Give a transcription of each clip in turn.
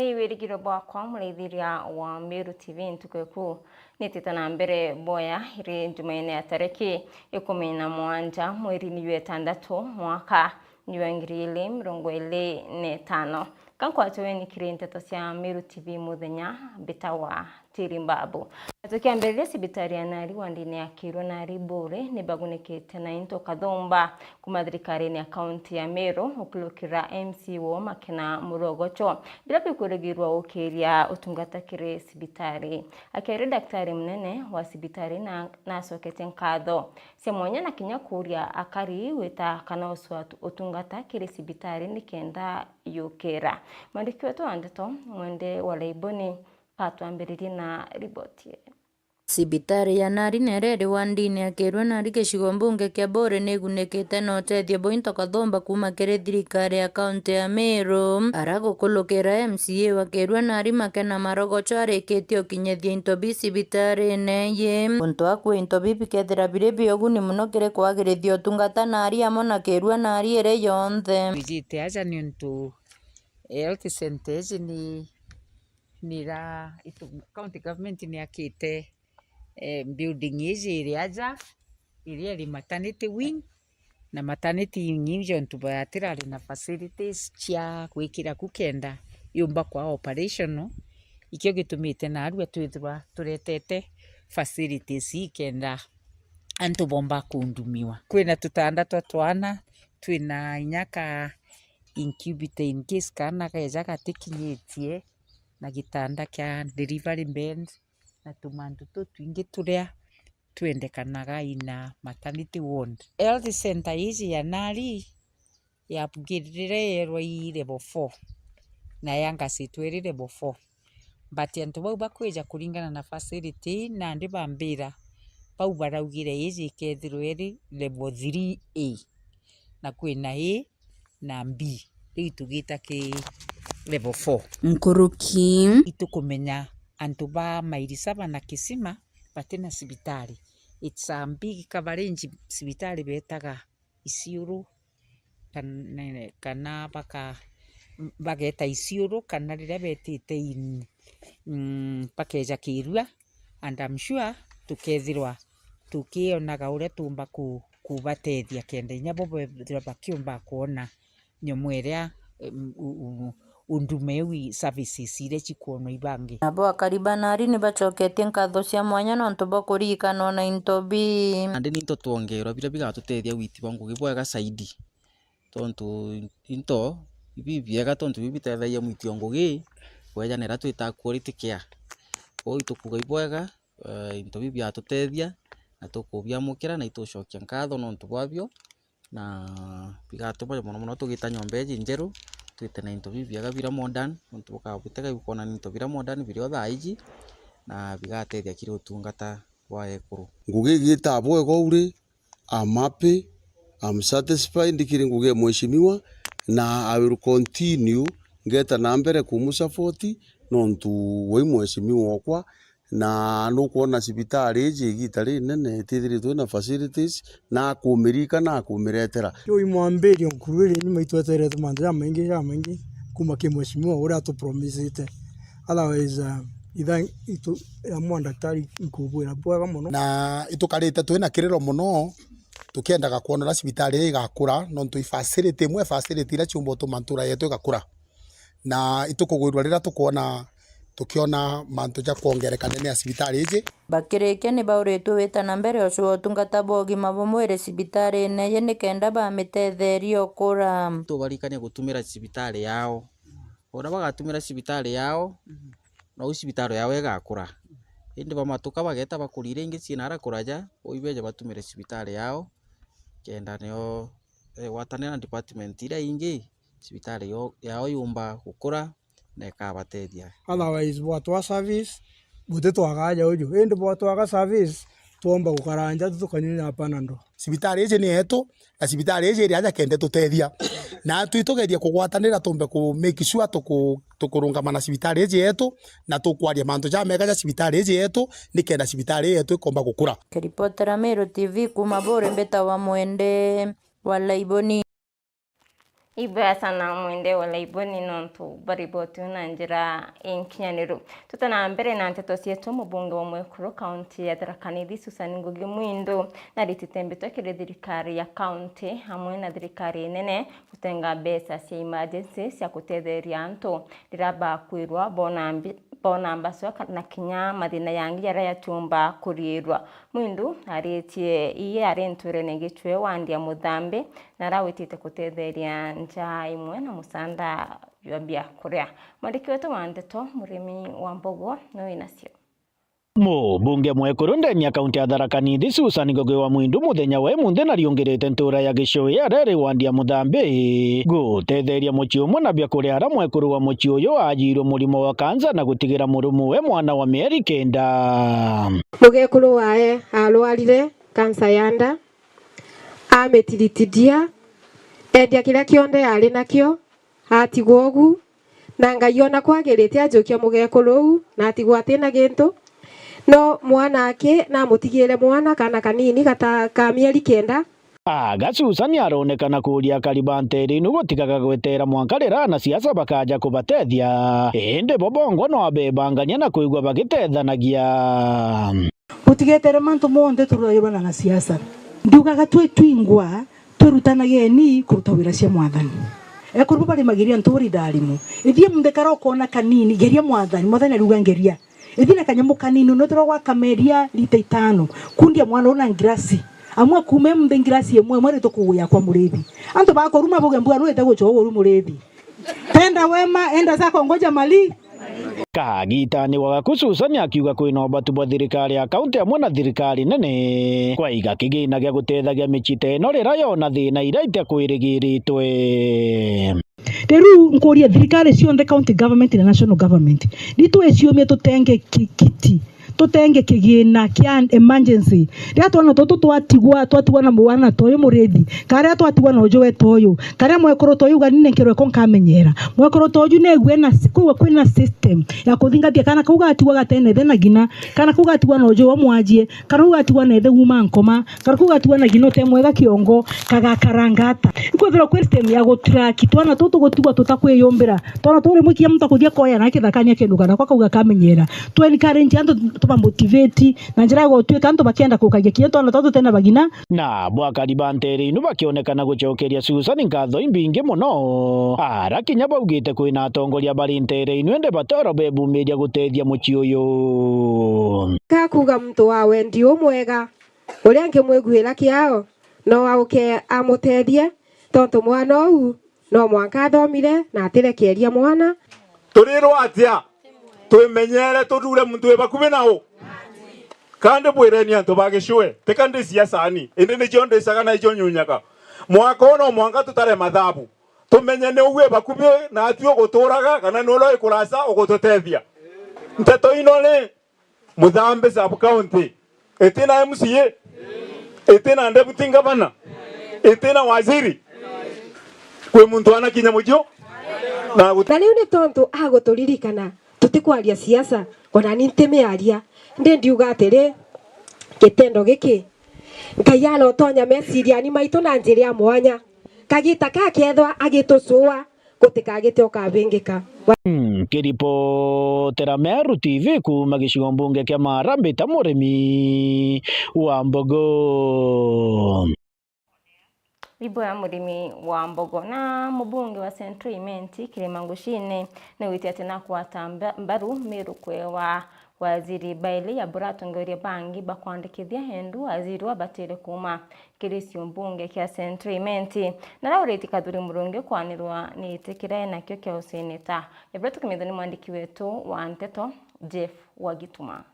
Ni wirigiro bwakwa murithiria wa Meru TV ntukeku nitita na mbere boya iri Jumaine ya tariki 17 mweri wa tandatu mwaka ni wa 2025 kankwatwe ni kirinteto cia Meru TV muthenya bitawa Tirimbabu tukiambĩrĩria cibitari ya Nari wandini ya Kirũ Nari Bure ni bagunĩkĩte na into kathomba kuma thirikari-inĩ ya kaunti ya Meru ukilukira MCO Makena Murogocho bila kwĩkũrĩgĩrwo ũkĩria ũtungata kĩrĩ cibitari akĩrĩ daktari munene wa cibitari na acokete nkatho cia mwanya na kinya kũria akari wĩta kana ũtungata kĩrĩ cibitari nikenda yũkĩra mwandĩki wetu wa ndeto Mwende wa Laiboni patwambĩrĩrie na riboti. Cibitari ya Nari nereri wandini ya Kirũ Nari gĩcigo mbunge kĩa Bure nĩgunĩkĩte na ũteithio bointo kathomba kuma kĩrĩ thirikari ya kaunti ya Meru aragũkũlũkĩra MCA wa Kirũ Nari Makena Murogocho arĩkĩtie ũkinyithia into bi cibitari-inĩ ye ũntu akuĩ into bi bikethira birĩ bioguni muno kĩrĩ kwagĩrĩthia ũtungata Nari amo na Kirũ Nari ĩrĩ yonthe vijite aja ni untu health centers nira county government ni akite building hizi iriaja iri maternity wing na maternity wing hiyo ntubayatira na facilities cia gwikira kukenda yumba kwa operational ikio gitumite na arua twithwa turetete facilities ikenda antu bomba kundumiwa kwina tutandatu twana twina inyaka incubator in case kana kaja gatikinyitie na gitanda kya delivery bed na tumandu twingi turia twendekanaga ina maternity ward. Health center hizi ya Nari ya bugirire i level 4 na yanga sitweri level 4 but antu bau bakwija kuringana na facility na ndi bambira bau baraugire hizi kethirwo eri level 3A na kwina A na B riu tugita ki level 4 nkuruki itukumenya antu ba maili 7 na kisima batena cibitari it's a big coverage cibitari betaga Isiuru kana baka bageta Isiuru kana riria betite pakeja Kirua and I'm sure tukethirwa tukionaga uria tumba kubatethia kenda inya bobo bakiumba kuona nyomweria undumewi services ile chikuono ibangi abo akariba Nari ni bacoketie nkatho cia mwanya no ntubo kurikana na into bi andi ni into tuongerwa bira bigatutethia witi bangu gibwega saidi tontu into ibi biega tontu ibi bitethagia mwiti ngugi kwejanira twita quality care o itukuga ibwega into bibi atutethia na tukubiamukira na itucokia nkatho no ntubwabio na bigatuma muno tugita nyombeji njeru twite na into bibiaga bira modern ntu bukabutega ukona into bira modern biri thaiji na bigatethia kiri utungata wa ekuru ngugi gita bwego uri amape I'm satisfied ndikiri ngugi mweshimiwa na I will continue ngeta na mbere kumusapoti no ntu woi mweshimiwa okwa na no kuona cibitari iji gitari nene tithiritwe na facilities na kumirika na kumiretera yo imwamberio nkuruire ni maitwetere tumandira maingi kuma kimweshimiwa ura tu promisete otherwise itha itu ya mwandaktari nkubwira bwega muno na itukarite twina kiriro muno tukiendaga kuona cibitari igakura no ntu facility imwe facility ira chumbo tumantura yetu igakura na itukugwirwa rira tukiona mantu ja kuongereka nene ya cibitari iji bakirĩkia nĩ baũrĩtwo wĩta na mbere ũcio wa ũtungata bwa ũgima bwa mwĩrĩ cibitari-inĩ ye nĩkenda bamĩtetheria ũkũra tubarikania gutumira cibitari yao ona bagatumira cibitari yao no cibitari yao igakura indi bamatuka bageta bakurire ingi ciina kuraja oibeje batumire cibitari yao kenda nio watanena na department ira ingi cibitari yao yumba gukura na ikabatethia otherwise bwatwa service bute twagaja uju indi bwatwaga service tuomba gukaranja tukanyina hapana ndo cibitari iji ni yetu na cibitari iji iri aja kende tutethia na tuitugeria kugwatanira tumbe ku make sure tukurungama na cibitari iji yetu na tukwaria mantu ja mega ja cibitari iji yetu nikenda cibitari yetu ikomba gukura. Kiripotera Meru TV kuma Bure mbeta wa Mwende wa Laiboni. Ibaya sana mwende wala iboni nontu bariboti na njira inkinyaniru. Tutana mbere na nteto cietu mubunge wa Mwekuru kaunti ya Tharaka Nithi Susan Ngugi Mwindu na rititembetwe kiri thirikari ya kaunti hamwe na thirikari nene gutenga mbeca cia emergency cia gutetheria antu riraba kwirwa bona mbaswa na kinya mathina yangi yara yatumba kurirwa. Mwindu aritie iye arentwire negitwe wandia muthambi na rawitite gutetheria nja imwe na musanda yobia kuria. Mwandiki wetu wa ndeto Murimi wa Mbogo no inacio. Mubunge Mwekuru ndeni ya kaunti ya Tharaka Nithi Susan Ngugi wa Mwindu muthenya wa munthi na riongirite ntura ya Gicui arere wandia muthambi gutetheria muci umwe na bia kuria ara Mwekuru wa muci uyu ajirwo murimo wa kansa na gutigira murumu we mwana wa mieri 9. Mugekuru wae alwarire kansa ya nda ametiritidia endia kiria kionde ari nakio atigwo ugu na Ngai ona kwagirite ajokia mugekuru na atigwo atina gintu no mwana ake na mutigire mwana kana kanini ka mieri 9. Susan aronekana kuria karibanteri nu gutigaga gwetera mwankarira na siasa bakaja kubatethia ende bobongo no abebangania na kuigwa bagitethanagia gutigetere mantu monde turayibana na siasa ndugaga twingwa turutanagie ni kuruta wira cia mwathani ekuru bari magiria nturi dalimu ithie mundekara ukona kanini geria mwathani aruga ngeria ithina kanyamu kanini no turwa kameria lita 5 kundia mwana ona ngirasi amwe kume mbe ngirasi emwe mwere tukuya kwa murethi anto bako ruma boge mbwa no etago ru murethi tenda wema enda zako ngoja mali Kagitani wa Susan akiuga kwina obatu bwa thirikari ya kaunti amwe na thirikari nene kwa iga kigina gya gutethagia micite no rira yona thina ira itakwirigiritwe. Teru nkoria thirikari cionde county government na national government nitwe ciumia tutenge kiti tutenge kigina kia emergency ria twana toto twatigwa na mwana toyo murethi karia twatigwa na ojo wetoyo karia Mwekuru toyo ganine nkirwe konkamenyera Mwekuru toyo negwe na kuwa kwina system ya kuthingatia kana kuga atigwa gatene thena gina kana kuga atigwa na ojo wa mwanjie kana kuga atigwa na ethe uma nkoma kana kuga atigwa na gino temwega kiongo kaga karangata iko thira system ya gutrack twana toto gutigwa tutakwiyombera twana tore mukia mutakuthia koya na kithakania kindu kana kwa kuga kamenyera tweni current ando tuba motivate na njira go tweka anto bakienda kukagia kintu na toto tena bagina na bwa karibanteri nu bakionekana gucokeria Susan ngatho imbingi muno ara kinya baugite kwina atongoria bari ntere inwende batoro bebumiria gutethia muci uyu kakuga mtu wa wendi umwega uria ngimwiguira kiao no auke amutethie tontu mwana u no mwanka athomire na atirekeria mwana turirwo atia twimenyere tudure muntu we bakubi nao kandi bwireni antu bagicwe tikandi siasani indi ni cionde sagana icio nyunyaga mwaka ono mwanga tutare mathabu tumenye ne uwe bakubi na atio guturaga kana no lo ikurasa ugututethia nteto ino ni muthambe sub county etina MCA etina deputy governor etina waziri kwe muntu ana kinya mujo na riu ni tontu aguturirikana tutikwaria siasa kona ni ntimiaria ndi ndiuga atiri kitendo giki Ngai alotonya meciria ni maitu na njira ya mwanya kagita kakethwa agitucua gutikagite ukabingika. Kiripotera Meru TV kuma gicigo mbunge kia Maramba ta Murimi wa Mbogo. Ibaya Murimi wa Mbogo na mubunge wa Central Imenti Kirima Ngushine na witia tena kwata mbaru Meru kwewa waziri Bailey ya buratongoria bangi bakwandikithia hendu waziri wa batire kuma kirisi mbunge kia Central Imenti na Laureti Kaduri Murungi kwanirwa ni itikira na kyo kia useneta ebretu kimithoni mwandiki wetu wa nteto Jeff Wagituma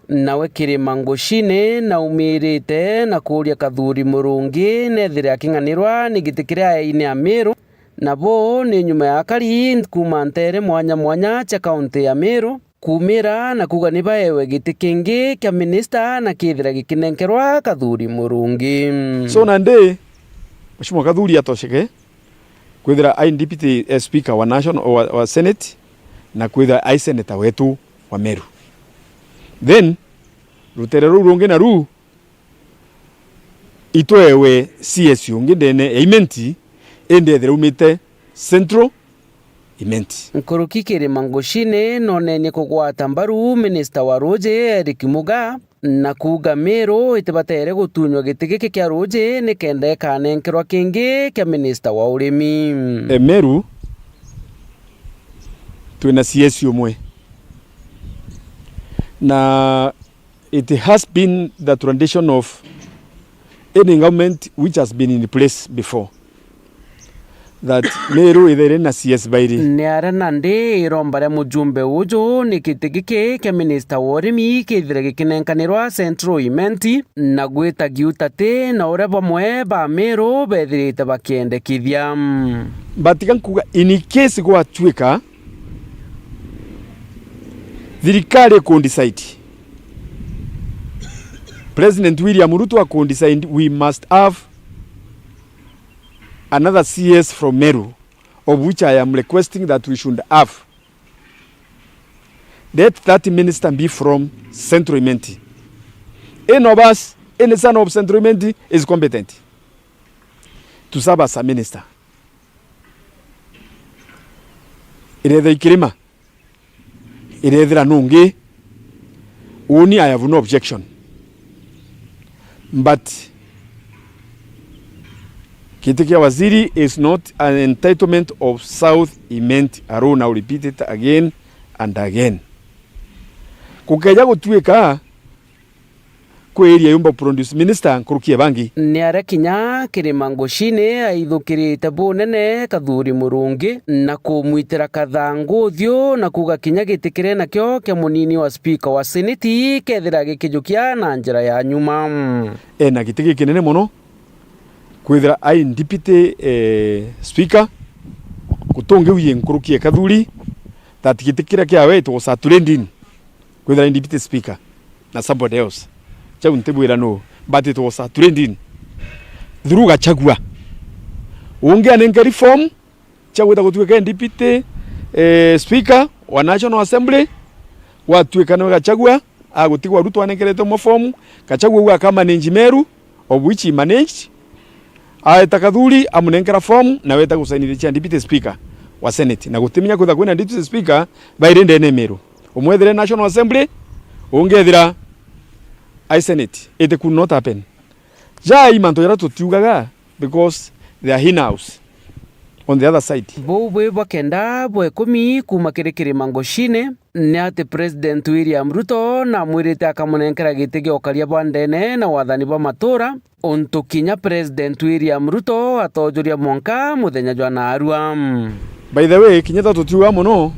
nawe Kirima Ngushine na umirite na kuria Kaduri Murungi nethire akinganirwa ni gitikira ine ya Meru na bo ni nyuma ya kari kuma ntere mwanya cha kaunti ya Meru kumira na kuga ni baewe giti kingi kia minister na kithira gikinenkerwa Kaduri Murungi so nande Mheshimiwa Kaduri atosheke kwithira ai deputy speaker wa national wa senate na kwithira ai senator wetu wa Meru then rutere rungi na itwewe CS ungi ndene Imenti ende thirumite Central Imenti. Nkuruki Kirima Ngoshine nonenye kugwata mbaru Minister wa Roje Eric Muga na kuga Meru itibatere gutunywa giti giki kia Roje ni kenda kanenkerwa kingi kia Minister wa Urimi. Meru tuina CS umwe na it has been the tradition of any government which has been in place before that Meru ithere na CS bairi ni ara nande irombare mujumbe ujo ni kitigike kia Minister wa Urimi kithire gikinenkanirwa Central Imenti na gwita giutate na ure bamwe ba Meru bethirite bakiendekithia batiga kuga in case gwatuika thirikari kundicide President William Ruto akundicide we must have another CS from Meru, of which I am requesting that we should have. Let that minister be from Central Imenti. Any of us, any son of Central Imenti is competent to serve as a minister. Irethe Kirima, irethe Nungi, only I have no objection. But Kitikia Waziri is not an entitlement of South Imenti alone. I will repeat it again and again. Kukeja gutuika kwa area yumba produce minister Nkuruki Bangi. Ni ara kinya Kirima Ngoshine aithukirite bunene Kathuri Murungi na kumwitira kathanguthio na kuga kinya gitikire nakyo kia munini wa speaker wa Senate kethira gikijukia na njira ya nyuma. Na gitiki kinene muno kwithira ai deputy speaker kutonge uye Nkuruki Kathuri that gitikira kia we to saturending kwithira deputy speaker na somebody else. Chau ntebwira no but it was a trending through Gachagua unge anenga reform chau itagutuika deputy speaker wa National Assembly watuika no Gachagua agutigwa Ruto anengerete mo form Gachagua kama manage Meru of which he managed Kathuri amunengera form na weta gusainithia deputy speaker wa Senate na gutiminya kutha kwina deputy speaker bairende ne Meru umwethere National Assembly ungethira I Senate. It could not happen. Jai manto yara tutiugaga because they are in-house on the other side. Bwe bakenda bwe kumi kuma Kirima Ngoshine ni ati President William Ruto na mwirite akamunenkera gitege okaria bwandene na wathani ba matura onto kinya President William Ruto atojuria monka muthenya jwa na arua. By the way, kinyata tutiuga muno,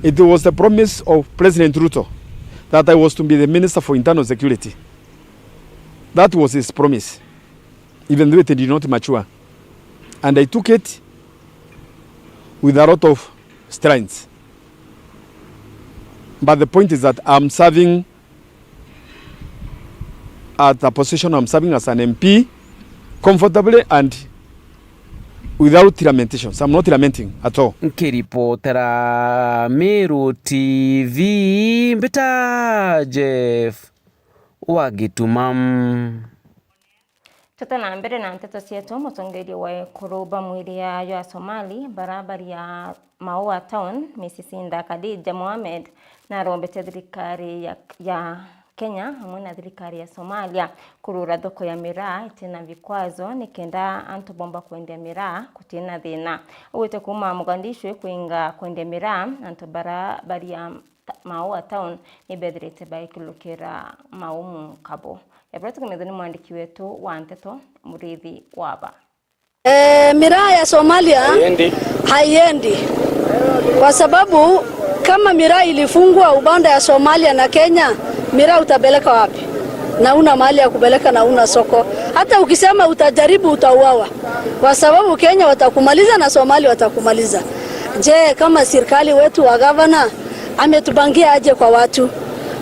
it was the promise of President Ruto that I was to be the Minister for Internal Security. That was his promise, even though it did not mature. And I took it with a lot of strength. But the point is that I'm serving at a position I'm serving as an MP comfortably and without lamentations. I'm not lamenting at all. Nkiripotera Meru TV Mbita Jeff Wagitumam. Tutana mbere na nteto cietu mutongeri wa kuruba mwiri ya Somali barabara ya Maua Town Misisinda Khadija Mohamed na rombete thirikari ya Kenya hamwe na thirikari ya Somalia kurura thoko ya miraa itina vikwazo nikenda antu bomba kwendea miraa kutina thina uwete kuma mugandishwe kuinga kwendea miraa antu barabara ya Maua Town ni bedrete baikilukira maumu kabo. Ebratu kumedhani mwandiki wetu wa nteto Murithi Waba. Miraa ya Somalia haiendi kwa sababu kama miraa ilifungwa ubanda ya Somalia na Kenya, miraa utabeleka wapi? Na una mahali ya kubeleka na una soko. Hata ukisema utajaribu utauawa. Kwa sababu Kenya watakumaliza na Somalia watakumaliza. Je, kama serikali wetu wa governor ametubangia aje kwa watu?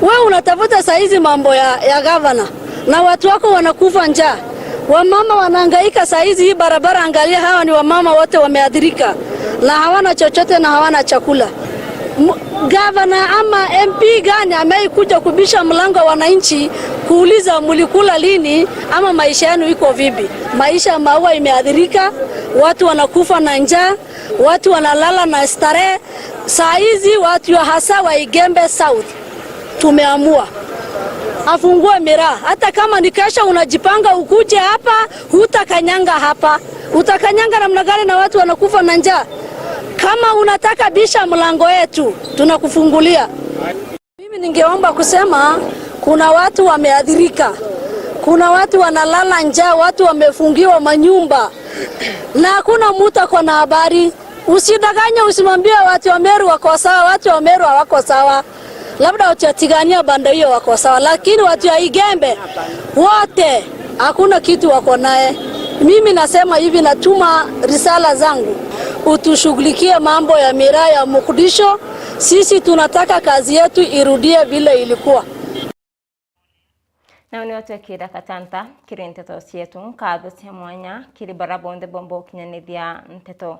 Wewe unatafuta saizi mambo ya governor na watu wako wanakufa njaa. Wamama wanahangaika saizi hii barabara, angalia hawa ni wamama wote wameadhirika na hawana chochote na hawana chakula. Governor ama MP gani amekuja kubisha mlango wa wananchi kuuliza mlikula lini ama maisha yenu iko vipi? Maisha Maua imeadhirika, watu wanakufa na njaa, watu wanalala na starehe. Saa hizi watu hasa wa Igembe South tumeamua afungue miraa. Hata kama ni kesho unajipanga ukuje hapa, hutakanyanga hapa. Utakanyanga namna gani na watu wanakufa na njaa? Kama unataka bisha mlango yetu, tunakufungulia. Mimi ningeomba kusema kuna watu wameadhirika. Kuna watu wanalala njaa, watu wamefungiwa manyumba. Na hakuna mtu ako na habari. Usidanganye, usimwambie watu wa Meru wako sawa, watu wa Meru hawako sawa. Labda utatigania banda hiyo wako sawa, lakini watu ya Igembe wote hakuna kitu wako naye. Mimi nasema hivi, natuma risala zangu, utushughulikie mambo ya miraa ya Mogadishu. Sisi tunataka kazi yetu irudie vile ilikuwa. Na watu wakira katanta kirinteto sietu kadho cia mwanya kiri barabonde bombo kinyanithia nteto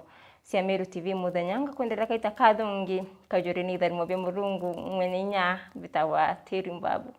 cia Meru TV muthenya kuendelea kaita kadho ngi kajurini itharimo bya Murungu mwene nya bitawa Tirimbabu.